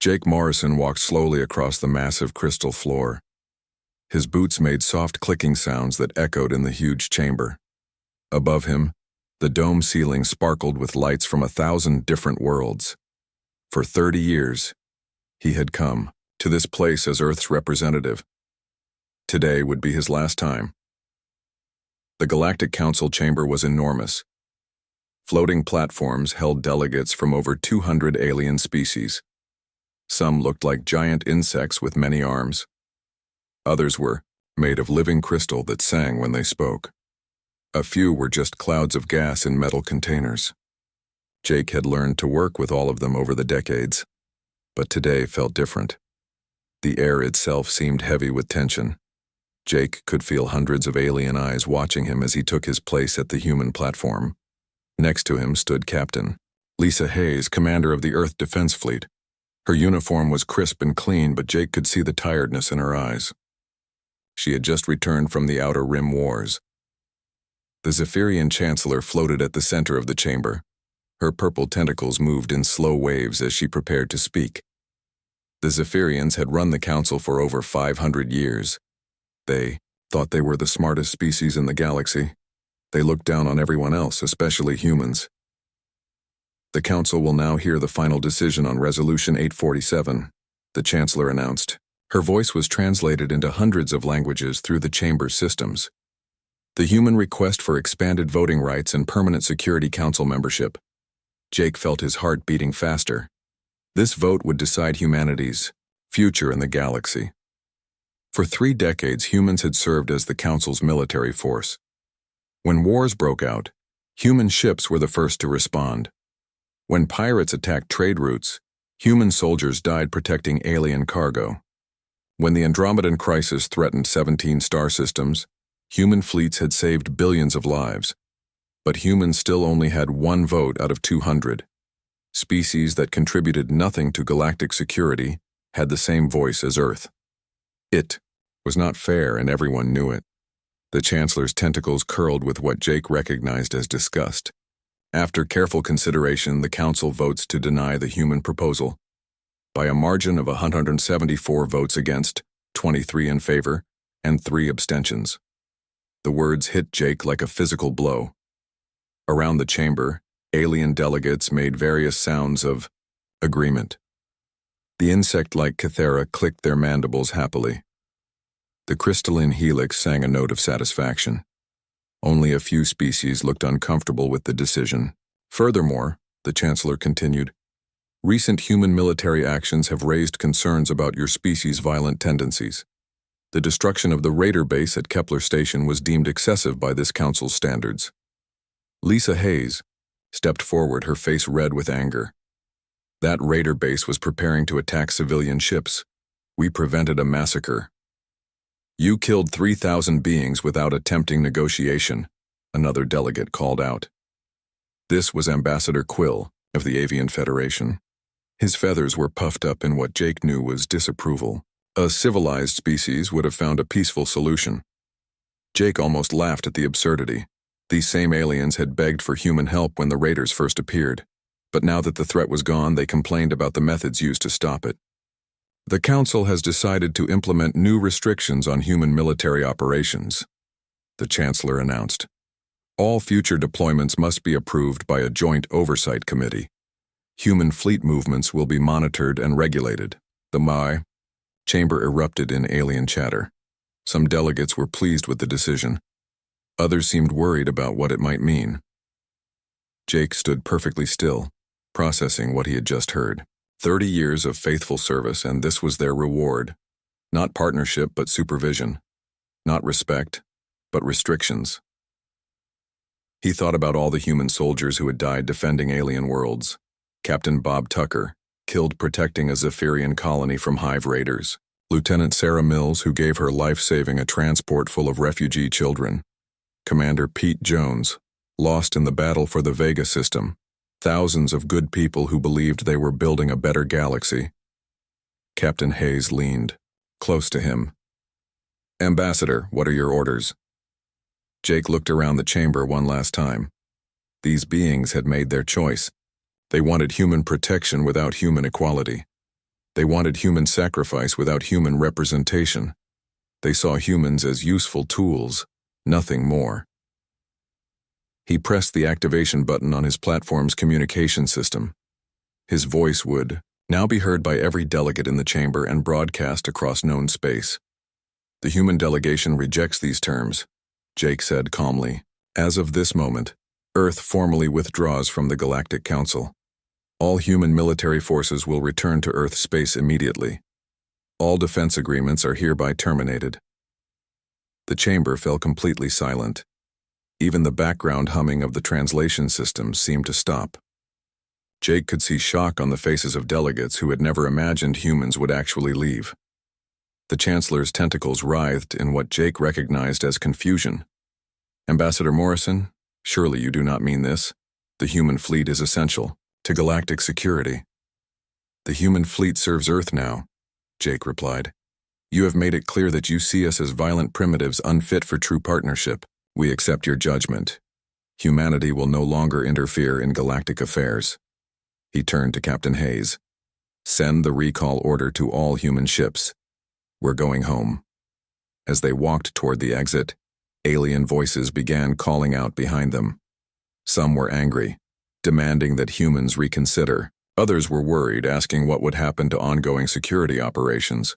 Jake Morrison walked slowly across the massive crystal floor. His boots made soft clicking sounds that echoed in the huge chamber. Above him, the dome ceiling sparkled with lights from 1,000 different worlds. For 30 years, he had come to this place as Earth's representative. Today would be his last time. The Galactic Council chamber was enormous. Floating platforms held delegates from over 200 alien species. Some looked like giant insects with many arms. Others were made of living crystal that sang when they spoke. A few were just clouds of gas in metal containers. Jake had learned to work with all of them over the decades, but today felt different. The air itself seemed heavy with tension. Jake could feel hundreds of alien eyes watching him as he took his place at the human platform. Next to him stood Captain Lisa Hayes, commander of the Earth Defense Fleet. Her uniform was crisp and clean, but Jake could see the tiredness in her eyes. She had just returned from the Outer Rim Wars. The Zephyrian Chancellor floated at the center of the chamber. Her purple tentacles moved in slow waves as she prepared to speak. The Zephyrians had run the Council for over 500 years. They thought they were the smartest species in the galaxy. They looked down on everyone else, especially humans. The Council will now hear the final decision on Resolution 847, the Chancellor announced. Her voice was translated into hundreds of languages through the chamber's systems. The human request for expanded voting rights and permanent Security Council membership. Jake felt his heart beating faster. This vote would decide humanity's future in the galaxy. For 3 decades, humans had served as the Council's military force. When wars broke out, human ships were the first to respond. When pirates attacked trade routes, human soldiers died protecting alien cargo. When the Andromedan crisis threatened 17 star systems, human fleets had saved billions of lives. But humans still only had 1 vote out of 200. Species that contributed nothing to galactic security had the same voice as Earth. It was not fair, and everyone knew it. The Chancellor's tentacles curled with what Jake recognized as disgust. After careful consideration, the Council votes to deny the human proposal. By a margin of 174 votes against, 23 in favor, and 3 abstentions. The words hit Jake like a physical blow. Around the chamber, alien delegates made various sounds of agreement. The insect-like Cathera clicked their mandibles happily. The crystalline helix sang a note of satisfaction. Only a few species looked uncomfortable with the decision. Furthermore, the Chancellor continued, recent human military actions have raised concerns about your species' violent tendencies. The destruction of the Raider base at Kepler Station was deemed excessive by this Council's standards. Lisa Hayes stepped forward, her face red with anger. That Raider base was preparing to attack civilian ships. We prevented a massacre. You killed 3,000 beings without attempting negotiation, another delegate called out. This was Ambassador Quill of the Avian Federation. His feathers were puffed up in what Jake knew was disapproval. A civilized species would have found a peaceful solution. Jake almost laughed at the absurdity. These same aliens had begged for human help when the Raiders first appeared, but now that the threat was gone, they complained about the methods used to stop it. The Council has decided to implement new restrictions on human military operations, the Chancellor announced. All future deployments must be approved by a joint oversight committee. Human fleet movements will be monitored and regulated. The chamber erupted in alien chatter. Some delegates were pleased with the decision. Others seemed worried about what it might mean. Jake stood perfectly still, processing what he had just heard. 30 years of faithful service, and this was their reward. Not partnership, but supervision. Not respect, but restrictions. He thought about all the human soldiers who had died defending alien worlds. Captain Bob Tucker, killed protecting a Zephyrian colony from hive raiders. Lieutenant Sarah Mills, who gave her life saving a transport full of refugee children. Commander Pete Jones, lost in the battle for the Vega system. Thousands of good people who believed they were building a better galaxy. Captain Hayes leaned close to him. Ambassador, what are your orders? Jake looked around the chamber one last time. These beings had made their choice. They wanted human protection without human equality. They wanted human sacrifice without human representation. They saw humans as useful tools, nothing more. He pressed the activation button on his platform's communication system. His voice would now be heard by every delegate in the chamber and broadcast across known space. The human delegation rejects these terms, Jake said calmly. As of this moment, Earth formally withdraws from the Galactic Council. All human military forces will return to Earth space immediately. All defense agreements are hereby terminated. The chamber fell completely silent. Even the background humming of the translation systems seemed to stop. Jake could see shock on the faces of delegates who had never imagined humans would actually leave. The Chancellor's tentacles writhed in what Jake recognized as confusion. Ambassador Morrison, surely you do not mean this. The human fleet is essential to galactic security. The human fleet serves Earth now, Jake replied. You have made it clear that you see us as violent primitives unfit for true partnership. We accept your judgment. Humanity will no longer interfere in galactic affairs. He turned to Captain Hayes. Send the recall order to all human ships. We're going home. As they walked toward the exit, alien voices began calling out behind them. Some were angry, demanding that humans reconsider. Others were worried, asking what would happen to ongoing security operations.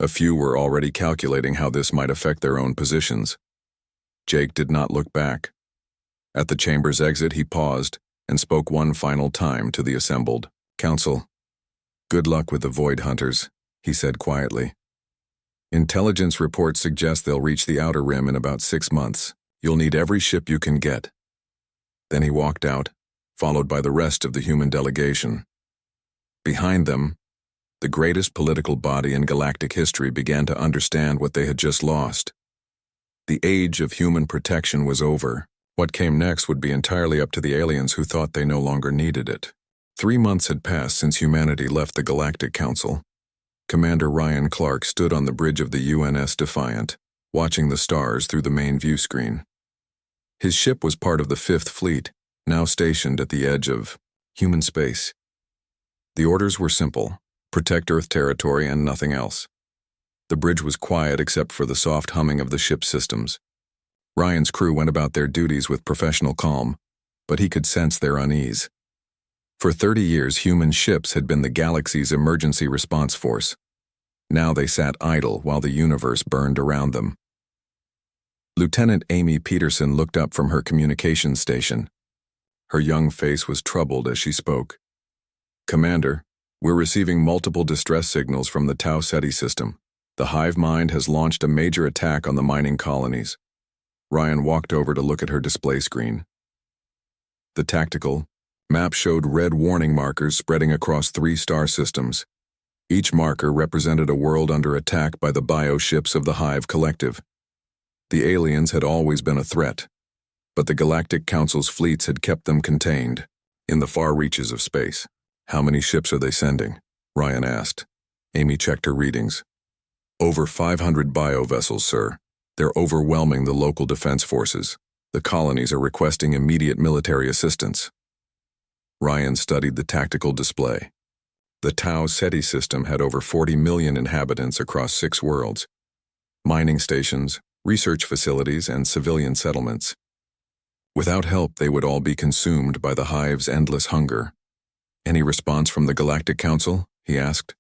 A few were already calculating how this might affect their own positions. Jake did not look back. At the chamber's exit, he paused and spoke one final time to the assembled council. Good luck with the Void Hunters, he said quietly. Intelligence reports suggest they'll reach the Outer Rim in about 6 months. You'll need every ship you can get. Then he walked out, followed by the rest of the human delegation. Behind them, the greatest political body in galactic history began to understand what they had just lost. The age of human protection was over. What came next would be entirely up to the aliens who thought they no longer needed it. 3 months had passed since humanity left the Galactic Council. Commander Ryan Clark stood on the bridge of the UNS Defiant, watching the stars through the main view screen. His ship was part of the 5th Fleet, now stationed at the edge of human space. The orders were simple: protect Earth territory and nothing else. The bridge was quiet except for the soft humming of the ship's systems. Ryan's crew went about their duties with professional calm, but he could sense their unease. For 30 years, human ships had been the galaxy's emergency response force. Now they sat idle while the universe burned around them. Lieutenant Amy Peterson looked up from her communications station. Her young face was troubled as she spoke. Commander, we're receiving multiple distress signals from the Tau Ceti system. The hive mind has launched a major attack on the mining colonies. Ryan walked over to look at her display screen. The tactical map showed red warning markers spreading across 3 star systems. Each marker represented a world under attack by the bioships of the Hive Collective. The aliens had always been a threat, but the Galactic Council's fleets had kept them contained in the far reaches of space. How many ships are they sending? Ryan asked. Amy checked her readings. Over 500 biovessels, sir. They're overwhelming the local defense forces. The colonies are requesting immediate military assistance. Ryan studied the tactical display. The Tau Ceti system had over 40 million inhabitants across 6 worlds, mining stations, research facilities, and civilian settlements. Without help, they would all be consumed by the Hive's endless hunger. Any response from the Galactic Council? He asked.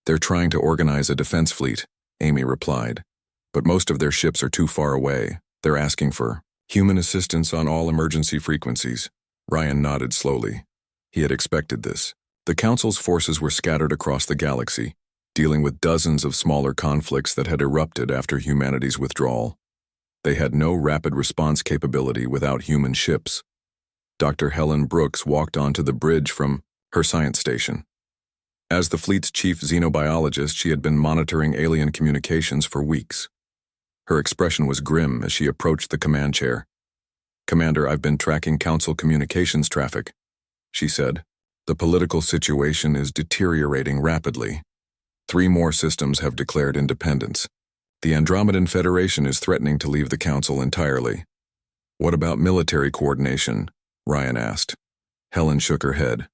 They're trying to organize a defense fleet, Amy replied. But most of their ships are too far away. They're asking for human assistance on all emergency frequencies. Ryan nodded slowly. He had expected this. The Council's forces were scattered across the galaxy, dealing with dozens of smaller conflicts that had erupted after humanity's withdrawal. They had no rapid response capability without human ships. Dr. Helen Brooks walked onto the bridge from her science station. As the fleet's chief xenobiologist, she had been monitoring alien communications for weeks. Her expression was grim as she approached the command chair. Commander, I've been tracking Council communications traffic, she said. The political situation is deteriorating rapidly. 3 more systems have declared independence. The Andromedan Federation is threatening to leave the Council entirely. What about military coordination? Ryan asked. Helen shook her head.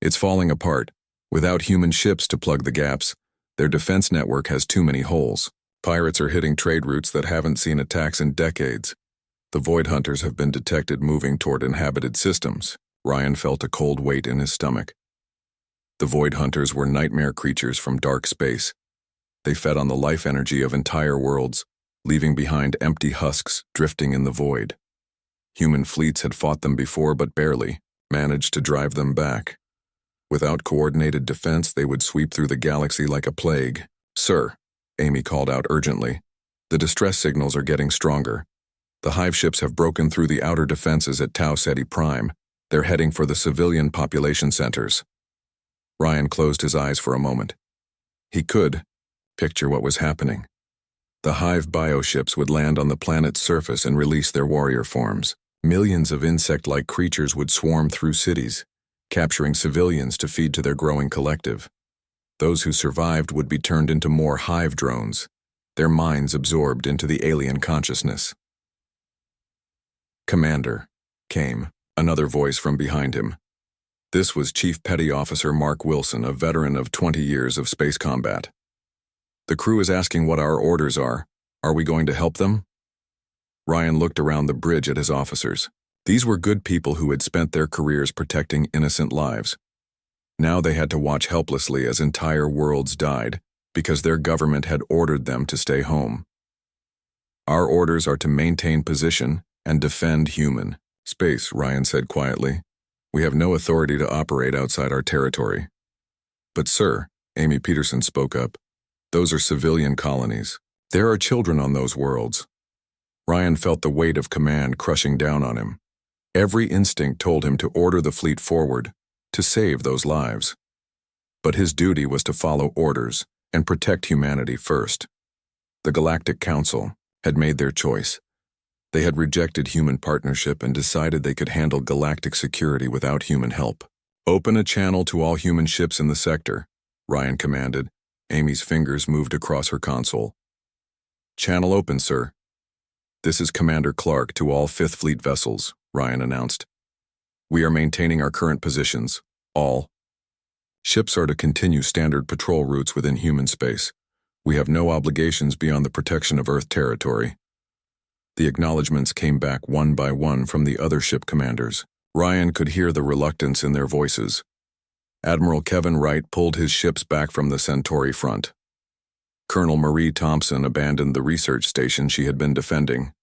It's falling apart. Without human ships to plug the gaps, their defense network has too many holes. Pirates are hitting trade routes that haven't seen attacks in decades. The Void Hunters have been detected moving toward inhabited systems. Ryan felt a cold weight in his stomach. The Void Hunters were nightmare creatures from dark space. They fed on the life energy of entire worlds, leaving behind empty husks drifting in the void. Human fleets had fought them before but barely managed to drive them back. Without coordinated defense, they would sweep through the galaxy like a plague. "Sir," Amy called out urgently. "The distress signals are getting stronger. The hive ships have broken through the outer defenses at Tau Ceti Prime. They're heading for the civilian population centers." Ryan closed his eyes for a moment. He could picture what was happening. The hive bioships would land on the planet's surface and release their warrior forms. Millions of insect-like creatures would swarm through cities, capturing civilians to feed to their growing collective. Those who survived would be turned into more hive drones, their minds absorbed into the alien consciousness. "Commander," came another voice from behind him. This was Chief Petty Officer Mark Wilson, a veteran of 20 years of space combat. "The crew is asking what our orders are. Are we going to help them?" Ryan looked around the bridge at his officers. These were good people who had spent their careers protecting innocent lives. Now they had to watch helplessly as entire worlds died because their government had ordered them to stay home. "Our orders are to maintain position and defend human space," Ryan said quietly. "We have no authority to operate outside our territory." "But sir," Amy Peterson spoke up, "those are civilian colonies. There are children on those worlds." Ryan felt the weight of command crushing down on him. Every instinct told him to order the fleet forward, to save those lives. But his duty was to follow orders and protect humanity first. The Galactic Council had made their choice. They had rejected human partnership and decided they could handle galactic security without human help. "Open a channel to all human ships in the sector," Ryan commanded. Amy's fingers moved across her console. "Channel open, sir." "This is Commander Clark to all Fifth Fleet vessels," Ryan announced. "We are maintaining our current positions. All ships are to continue standard patrol routes within human space. We have no obligations beyond the protection of Earth territory." The acknowledgements came back one by one from the other ship commanders. Ryan could hear the reluctance in their voices. Admiral Kevin Wright pulled his ships back from the Centauri front. Colonel Marie Thompson abandoned the research station she had been defending.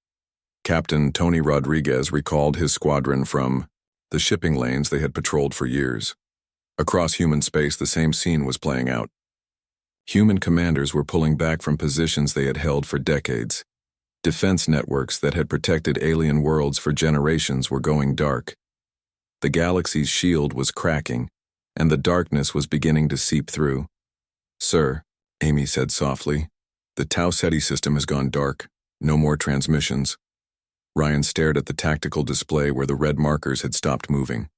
Captain Tony Rodriguez recalled his squadron from the shipping lanes they had patrolled for years. Across human space, the same scene was playing out. Human commanders were pulling back from positions they had held for decades. Defense networks that had protected alien worlds for generations were going dark. The galaxy's shield was cracking, and the darkness was beginning to seep through. "Sir," Amy said softly, "the Tau Ceti system has gone dark. No more transmissions." Ryan stared at the tactical display where the red markers had stopped moving.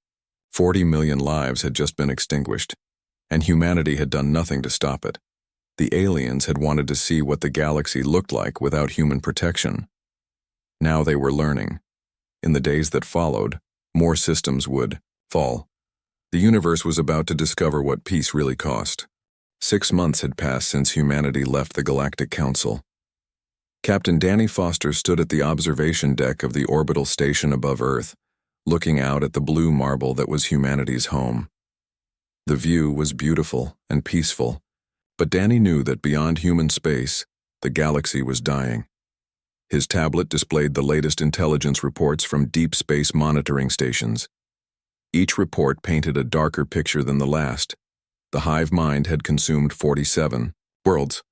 40 million lives had just been extinguished, and humanity had done nothing to stop it. The aliens had wanted to see what the galaxy looked like without human protection. Now they were learning. In the days that followed, more systems would fall. The universe was about to discover what peace really cost. 6 months had passed since humanity left the Galactic Council. Captain Danny Foster stood at the observation deck of the orbital station above Earth, looking out at the blue marble that was humanity's home. The view was beautiful and peaceful, but Danny knew that beyond human space, the galaxy was dying. His tablet displayed the latest intelligence reports from deep space monitoring stations. Each report painted a darker picture than the last. The hive mind had consumed 47 worlds.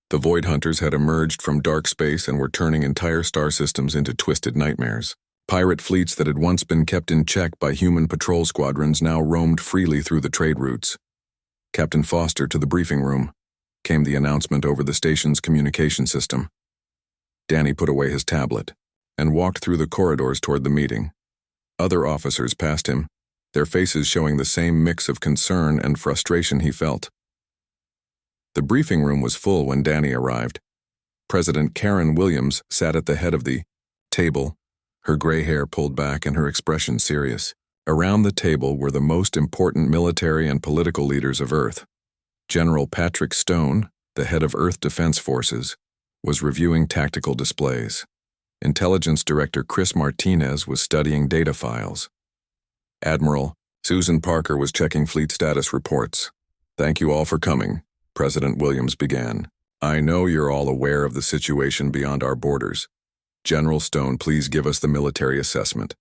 The Void Hunters had emerged from dark space and were turning entire star systems into twisted nightmares. Pirate fleets that had once been kept in check by human patrol squadrons now roamed freely through the trade routes. "Captain Foster to the briefing room," came the announcement over the station's communication system. Danny put away his tablet and walked through the corridors toward the meeting. Other officers passed him, their faces showing the same mix of concern and frustration he felt. The briefing room was full when Danny arrived. President Karen Williams sat at the head of the table, her gray hair pulled back and her expression serious. Around the table were the most important military and political leaders of Earth. General Patrick Stone, the head of Earth Defense Forces, was reviewing tactical displays. Intelligence Director Chris Martinez was studying data files. Admiral Susan Parker was checking fleet status reports. "Thank you all for coming," President Williams began. "I know you're all aware of the situation beyond our borders. General Stone, please give us the military assessment."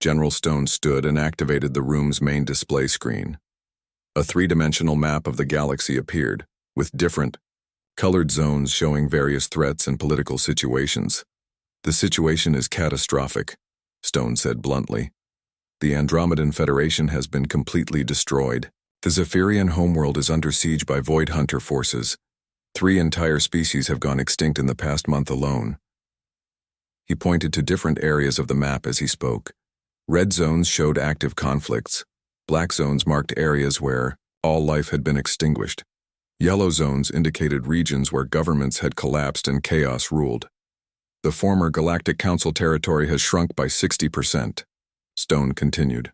General Stone stood and activated the room's main display screen. A three-dimensional map of the galaxy appeared, with different, colored zones showing various threats and political situations. "The situation is catastrophic," Stone said bluntly. "The Andromedan Federation has been completely destroyed. The Zephyrian homeworld is under siege by Void Hunter forces. 3 entire species have gone extinct in the past month alone." He pointed to different areas of the map as he spoke. Red zones showed active conflicts. Black zones marked areas where all life had been extinguished. Yellow zones indicated regions where governments had collapsed and chaos ruled. "The former Galactic Council territory has shrunk by 60%, Stone continued.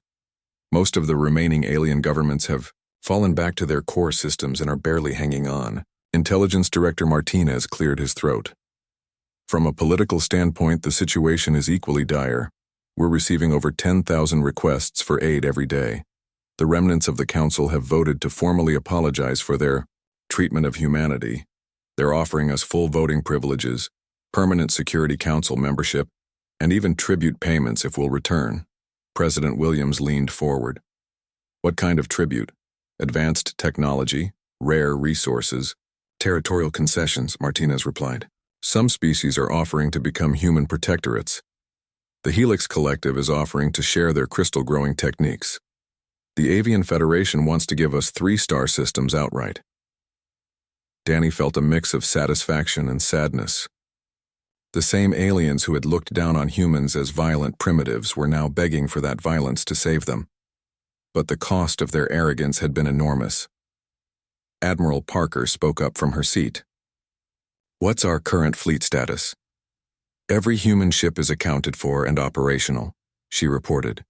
"Most of the remaining alien governments have fallen back to their core systems and are barely hanging on." Intelligence Director Martinez cleared his throat. "From a political standpoint, the situation is equally dire. We're receiving over 10,000 requests for aid every day. The remnants of the Council have voted to formally apologize for their treatment of humanity. They're offering us full voting privileges, permanent Security Council membership, and even tribute payments if we'll return." President Williams leaned forward. "What kind of tribute? Advanced technology, rare resources, territorial concessions," Martinez replied. "Some species are offering to become human protectorates. The Helix Collective is offering to share their crystal-growing techniques. The Avian Federation wants to give us 3-star systems outright." Danny felt a mix of satisfaction and sadness. The same aliens who had looked down on humans as violent primitives were now begging for that violence to save them. But the cost of their arrogance had been enormous. Admiral Parker spoke up from her seat. "What's our current fleet status?" "Every human ship is accounted for and operational," she reported.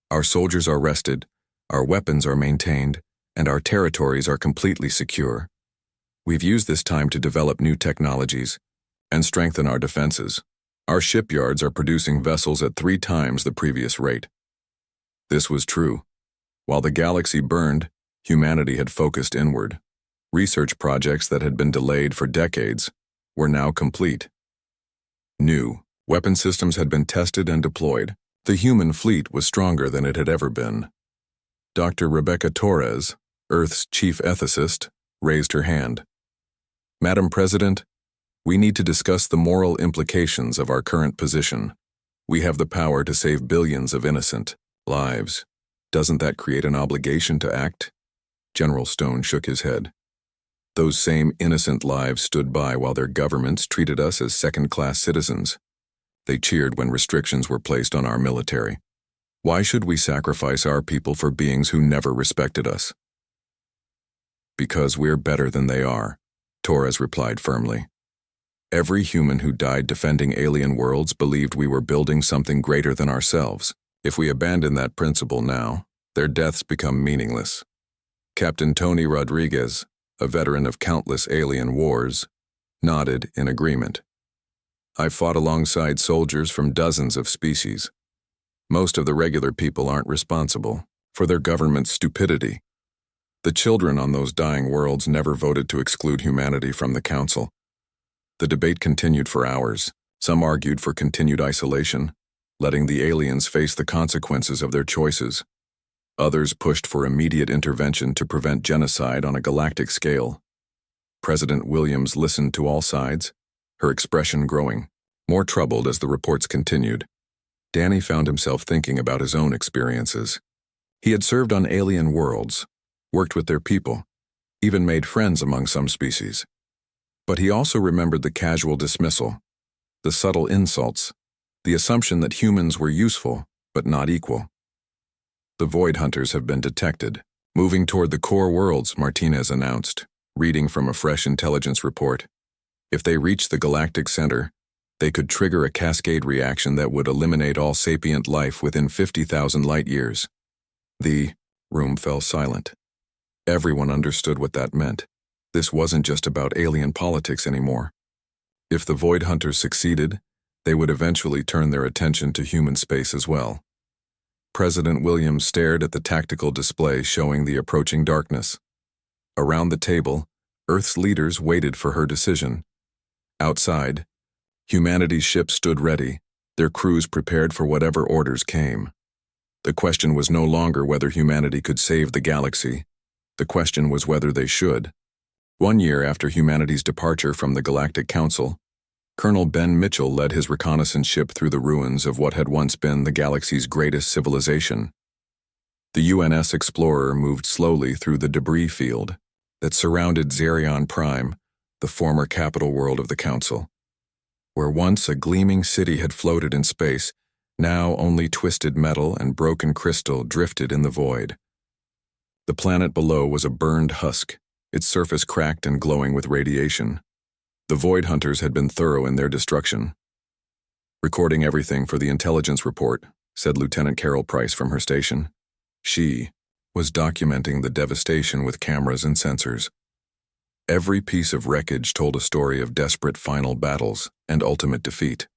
"Our soldiers are rested, our weapons are maintained, and our territories are completely secure. We've used this time to develop new technologies and strengthen our defenses. Our shipyards are producing vessels at 3 times the previous rate." This was true. While the galaxy burned, humanity had focused inward. Research projects that had been delayed for decades were now complete. New weapon systems had been tested and deployed. The human fleet was stronger than it had ever been. Dr. Rebecca Torres, Earth's chief ethicist, raised her hand. "Madam President, we need to discuss the moral implications of our current position. We have the power to save billions of innocent lives. Doesn't that create an obligation to act?" General Stone shook his head. "Those same innocent lives stood by while their governments treated us as second-class citizens. They cheered when restrictions were placed on our military. Why should we sacrifice our people for beings who never respected us?" "Because we're better than they are," Torres replied firmly. "Every human who died defending alien worlds believed we were building something greater than ourselves. If we abandon that principle now, their deaths become meaningless." Captain Tony Rodriguez, a veteran of countless alien wars, nodded in agreement. "I've fought alongside soldiers from dozens of species. Most of the regular people aren't responsible for their government's stupidity. The children on those dying worlds never voted to exclude humanity from the Council." The debate continued for hours. Some argued for continued isolation, letting the aliens face the consequences of their choices. Others pushed for immediate intervention to prevent genocide on a galactic scale. President Williams listened to all sides, her expression growing, more troubled as the reports continued. Danny found himself thinking about his own experiences. He had served on alien worlds, worked with their people, even made friends among some species. But he also remembered the casual dismissal, the subtle insults, the assumption that humans were useful but not equal. "The Void Hunters have been detected, moving toward the core worlds," Martinez announced, reading from a fresh intelligence report. "If they reach the galactic center, They could trigger a cascade reaction that would eliminate all sapient life within 50,000 light-years. The room fell silent. Everyone understood what that meant. This wasn't just about alien politics anymore. If the Void Hunters succeeded, they would eventually turn their attention to human space as well. President Williams stared at the tactical display showing the approaching darkness. Around the table, Earth's leaders waited for her decision. Outside, humanity's ships stood ready, their crews prepared for whatever orders came. The question was no longer whether humanity could save the galaxy. The question was whether they should. 1 year after humanity's departure from the Galactic Council, Colonel Ben Mitchell led his reconnaissance ship through the ruins of what had once been the galaxy's greatest civilization. The UNS Explorer moved slowly through the debris field that surrounded Xerion Prime, the former capital world of the Council. Where once a gleaming city had floated in space, now only twisted metal and broken crystal drifted in the void. The planet below was a burned husk, its surface cracked and glowing with radiation. The Void Hunters had been thorough in their destruction. "Recording everything for the intelligence report," said Lieutenant Carol Price from her station. She was documenting the devastation with cameras and sensors. Every piece of wreckage told a story of desperate final battles and ultimate defeat.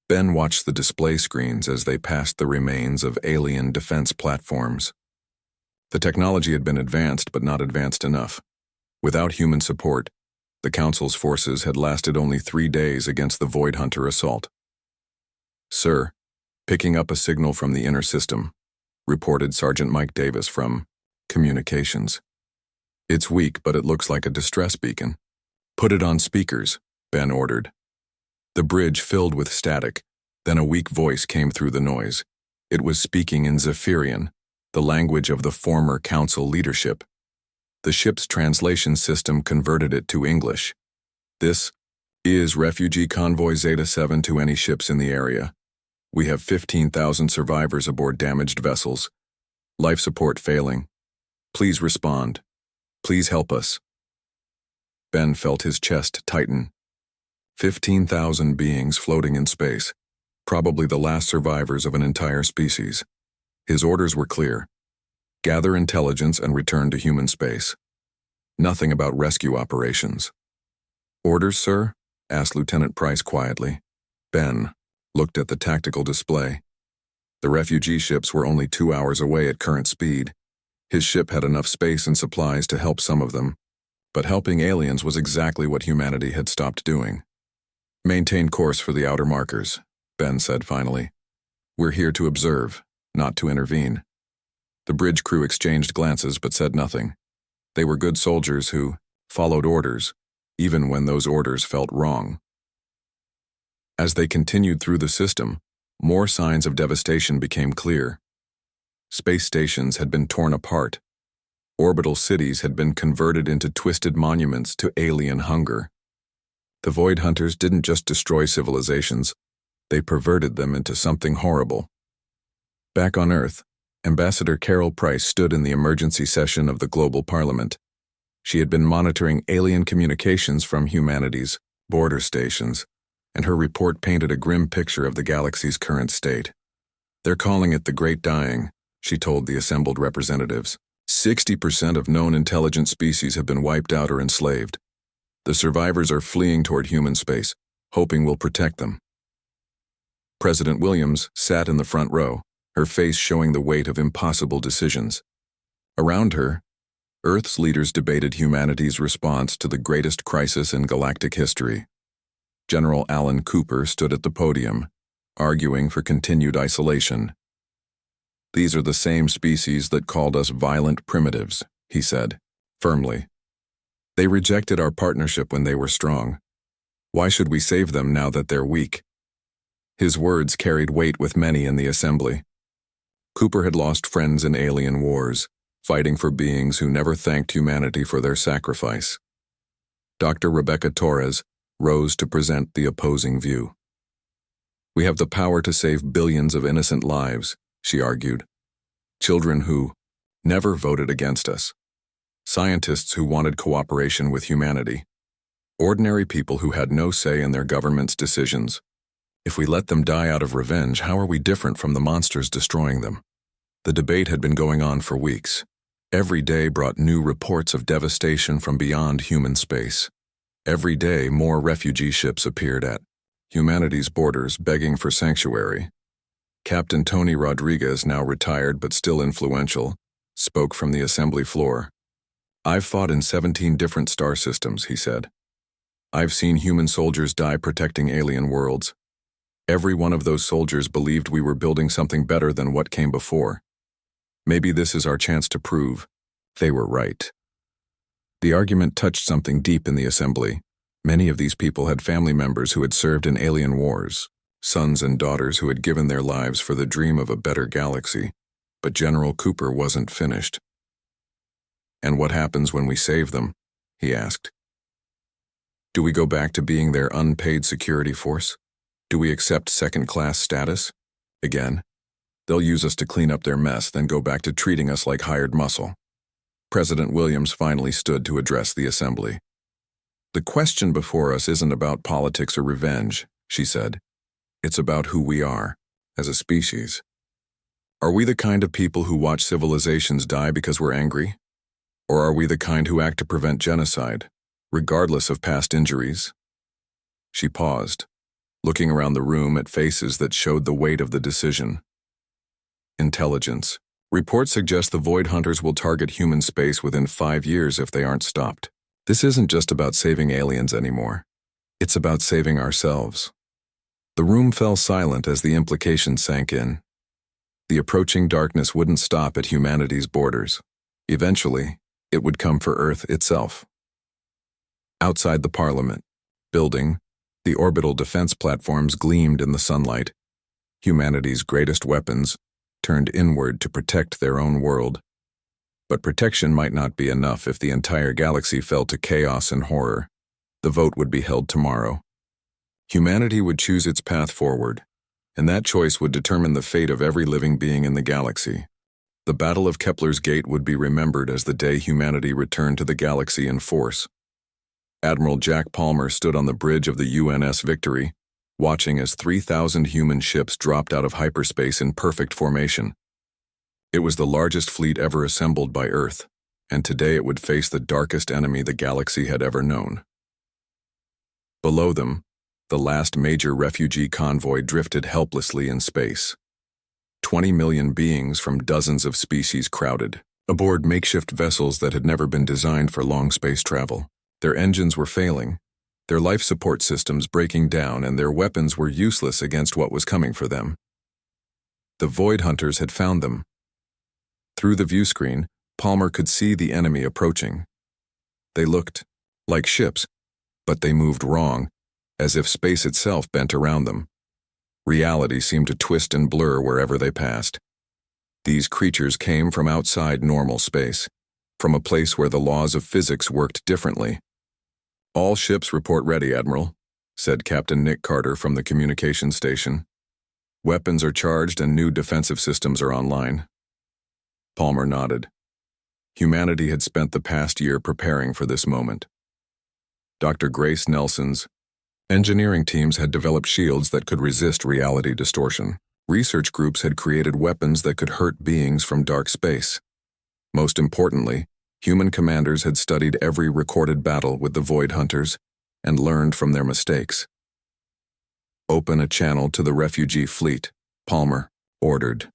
Ben watched the display screens as they passed the remains of alien defense platforms. The technology had been advanced, but not advanced enough. Without human support, the Council's forces had lasted only 3 days against the Void Hunter assault. "Sir, picking up a signal from the inner system," reported Sergeant Mike Davis from Communications. "It's weak, but it looks like a distress beacon." "Put it on speakers," Ben ordered. The bridge filled with static, then a weak voice came through the noise. It was speaking in Zephyrian, the language of the former Council leadership. The ship's translation system converted it to English. "This is Refugee Convoy Zeta-7 to any ships in the area. We have 15,000 survivors aboard damaged vessels. Life support failing. Please respond. Please help us." Ben felt his chest tighten. 15,000 beings floating in space, probably the last survivors of an entire species. His orders were clear. Gather intelligence and return to human space. Nothing about rescue operations. "Orders, sir?" asked Lieutenant Price quietly. Ben looked at the tactical display. The refugee ships were only 2 hours away at current speed. His ship had enough space and supplies to help some of them, but helping aliens was exactly what humanity had stopped doing. "Maintain course for the outer markers," Ben said finally. "We're here to observe, not to intervene." The bridge crew exchanged glances but said nothing. They were good soldiers who followed orders, even when those orders felt wrong. As they continued through the system, more signs of devastation became clear. Space stations had been torn apart. Orbital cities had been converted into twisted monuments to alien hunger. The Void Hunters didn't just destroy civilizations, they perverted them into something horrible. Back on Earth, Ambassador Carol Price stood in the emergency session of the Global Parliament. She had been monitoring alien communications from humanity's border stations, and her report painted a grim picture of the galaxy's current state. "They're calling it the Great Dying," she told the assembled representatives. 60% of known intelligent species have been wiped out or enslaved. The survivors are fleeing toward human space, hoping we'll protect them. President Williams sat in the front row, her face showing the weight of impossible decisions. Around her, Earth's leaders debated humanity's response to the greatest crisis in galactic history. General Alan Cooper stood at the podium, arguing for continued isolation. "These are the same species that called us violent primitives," he said, firmly. "They rejected our partnership when they were strong. Why should we save them now that they're weak?" His words carried weight with many in the assembly. Cooper had lost friends in alien wars, fighting for beings who never thanked humanity for their sacrifice. Dr. Rebecca Torres rose to present the opposing view. "We have the power to save billions of innocent lives," she argued. "Children who never voted against us. Scientists who wanted cooperation with humanity. Ordinary people who had no say in their government's decisions. If we let them die out of revenge, how are we different from the monsters destroying them? The debate had been going on for weeks. Every day brought new reports of devastation from beyond human space. Every day, more refugee ships appeared at humanity's borders begging for sanctuary. Captain Tony Rodriguez, now retired but still influential, spoke from the assembly floor. "I've fought in 17 different star systems," he said. "I've seen human soldiers die protecting alien worlds. Every one of those soldiers believed we were building something better than what came before. Maybe this is our chance to prove they were right." The argument touched something deep in the assembly. Many of these people had family members who had served in alien wars, sons and daughters who had given their lives for the dream of a better galaxy. But General Cooper wasn't finished. "And what happens when we save them?" he asked. "Do we go back to being their unpaid security force? Do we accept second-class status? Again, they'll use us to clean up their mess, then go back to treating us like hired muscle." President Williams finally stood to address the assembly. "The question before us isn't about politics or revenge," she said. "It's about who we are, as a species. Are we the kind of people who watch civilizations die because we're angry? Or are we the kind who act to prevent genocide, regardless of past injuries?" She paused, looking around the room at faces that showed the weight of the decision. "Intelligence. Reports suggest the Void Hunters will target human space within 5 years if they aren't stopped. This isn't just about saving aliens anymore. It's about saving ourselves." The room fell silent as the implications sank in. The approaching darkness wouldn't stop at humanity's borders. Eventually, it would come for Earth itself. Outside the Parliament building, the orbital defense platforms gleamed in the sunlight. Humanity's greatest weapons turned inward to protect their own world. But protection might not be enough if the entire galaxy fell to chaos and horror. The vote would be held tomorrow. Humanity would choose its path forward, and that choice would determine the fate of every living being in the galaxy. The Battle of Kepler's Gate would be remembered as the day humanity returned to the galaxy in force. Admiral Jack Palmer stood on the bridge of the UNS Victory, watching as 3,000 human ships dropped out of hyperspace in perfect formation. It was the largest fleet ever assembled by Earth, and today it would face the darkest enemy the galaxy had ever known. Below them, the last major refugee convoy drifted helplessly in space. 20 million beings from dozens of species crowded aboard makeshift vessels that had never been designed for long space travel. Their engines were failing, their life support systems breaking down, and their weapons were useless against what was coming for them. The Void Hunters had found them. Through the viewscreen, Palmer could see the enemy approaching. They looked like ships, but they moved wrong, as if space itself bent around them. Reality seemed to twist and blur wherever they passed. These creatures came from outside normal space, from a place where the laws of physics worked differently. "All ships report ready, Admiral," said Captain Nick Carter from the communications station. "Weapons are charged and new defensive systems are online." Palmer nodded. Humanity had spent the past year preparing for this moment. Dr. Grace Nelson's engineering teams had developed shields that could resist reality distortion. Research groups had created weapons that could hurt beings from dark space. Most importantly, human commanders had studied every recorded battle with the Void Hunters and learned from their mistakes. "Open a channel to the refugee fleet," Palmer ordered.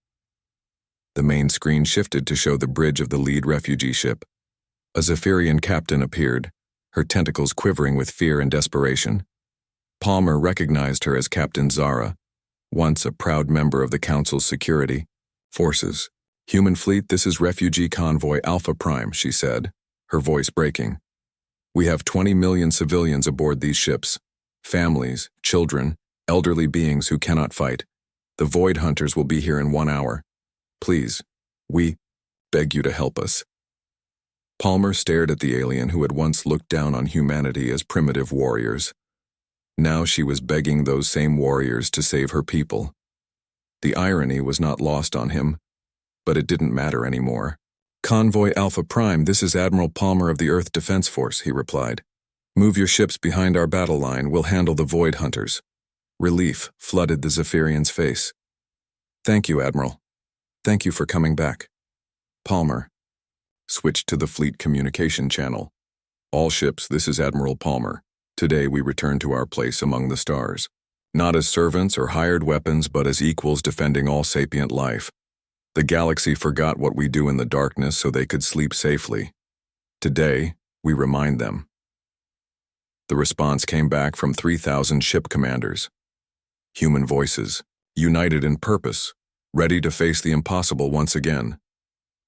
The main screen shifted to show the bridge of the lead refugee ship. A Zephyrian captain appeared, her tentacles quivering with fear and desperation. Palmer recognized her as Captain Zara, once a proud member of the Council's security forces. "Human fleet, this is refugee convoy Alpha Prime," she said, her voice breaking. "We have 20 million civilians aboard these ships. Families, children, elderly beings who cannot fight. The Void Hunters will be here in 1 hour. Please, we beg you to help us." Palmer stared at the alien who had once looked down on humanity as primitive warriors. Now she was begging those same warriors to save her people. The irony was not lost on him, but it didn't matter anymore. "Convoy Alpha Prime, this is Admiral Palmer of the Earth Defense Force," he replied. Move your ships behind our battle line, we'll handle the Void Hunters. Relief flooded the Zephyrian's face. Thank you, Admiral. Thank you for coming back. Palmer. Switched to the fleet communication channel. All ships, this is Admiral Palmer. Today we return to our place among the stars. Not as servants or hired weapons, but as equals defending all sapient life. The galaxy forgot what we do in the darkness so they could sleep safely. Today, we remind them. The response came back from 3,000 ship commanders. Human voices, united in purpose, ready to face the impossible once again.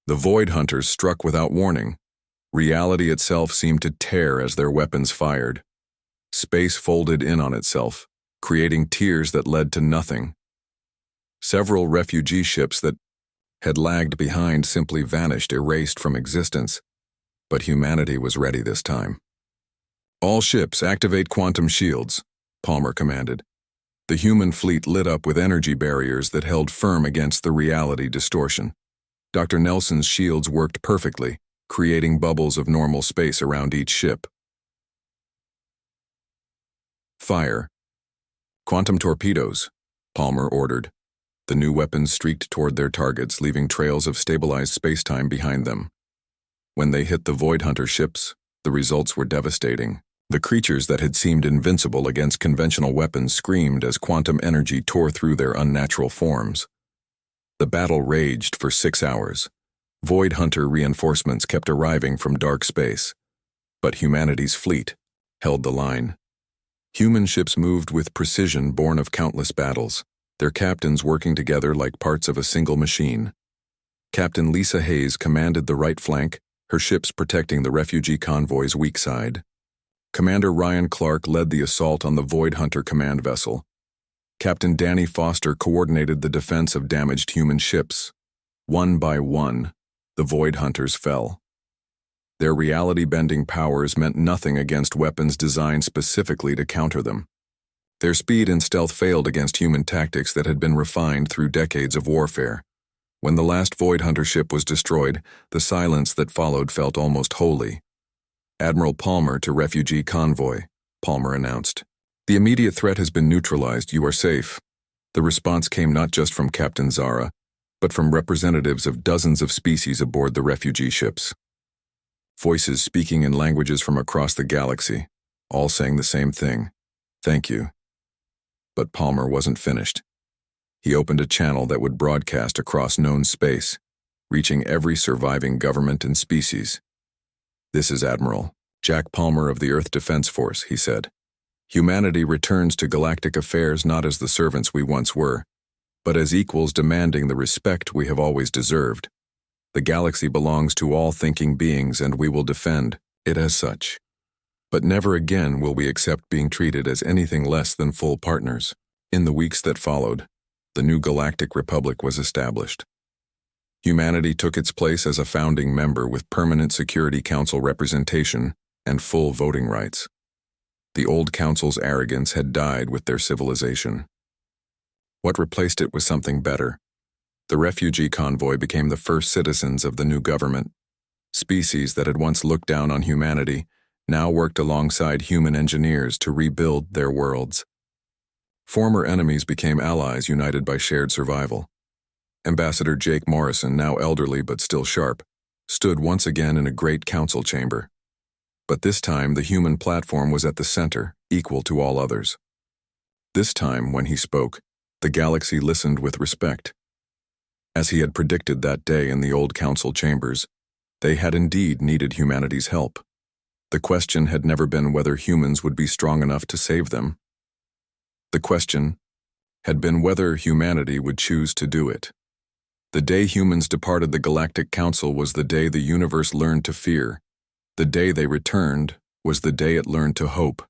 The Void Hunters struck without warning. Reality itself seemed to tear as their weapons fired. Space folded in on itself, creating tiers that led to nothing. Several refugee ships that had lagged behind simply vanished, erased from existence. But humanity was ready this time. All ships activate quantum shields, Palmer commanded. The human fleet lit up with energy barriers that held firm against the reality distortion. Dr. Nelson's shields worked perfectly, creating bubbles of normal space around each ship. Fire. Quantum torpedoes, Palmer ordered. The new weapons streaked toward their targets, leaving trails of stabilized spacetime behind them. When they hit the Void Hunter ships, the results were devastating. The creatures that had seemed invincible against conventional weapons screamed as quantum energy tore through their unnatural forms. The battle raged for 6 hours. Void Hunter reinforcements kept arriving from dark space. But humanity's fleet held the line. Human ships moved with precision born of countless battles, their captains working together like parts of a single machine. Captain Lisa Hayes commanded the right flank, her ships protecting the refugee convoy's weak side. Commander Ryan Clark led the assault on the Void Hunter command vessel. Captain Danny Foster coordinated the defense of damaged human ships. One by one, the Void Hunters fell. Their reality-bending powers meant nothing against weapons designed specifically to counter them. Their speed and stealth failed against human tactics that had been refined through decades of warfare. When the last Void Hunter ship was destroyed, the silence that followed felt almost holy. Admiral Palmer to refugee convoy, Palmer announced. The immediate threat has been neutralized, you are safe. The response came not just from Captain Zara, but from representatives of dozens of species aboard the refugee ships. Voices speaking in languages from across the galaxy, all saying the same thing. Thank you. But Palmer wasn't finished. He opened a channel that would broadcast across known space, reaching every surviving government and species. This is Admiral Jack Palmer of the Earth Defense Force, he said. Humanity returns to galactic affairs not as the servants we once were, but as equals demanding the respect we have always deserved. The galaxy belongs to all thinking beings, and we will defend it as such. But never again will we accept being treated as anything less than full partners. In the weeks that followed, the new Galactic Republic was established. Humanity took its place as a founding member with permanent Security Council representation and full voting rights. The old council's arrogance had died with their civilization. What replaced it was something better. The refugee convoy became the first citizens of the new government. Species that had once looked down on humanity now worked alongside human engineers to rebuild their worlds. Former enemies became allies united by shared survival. Ambassador Jake Morrison, now elderly but still sharp, stood once again in a great council chamber. But this time the human platform was at the center, equal to all others. This time, when he spoke, the galaxy listened with respect. As he had predicted that day in the old council chambers, they had indeed needed humanity's help. The question had never been whether humans would be strong enough to save them. The question had been whether humanity would choose to do it. The day humans departed the Galactic Council was the day the universe learned to fear. The day they returned was the day it learned to hope.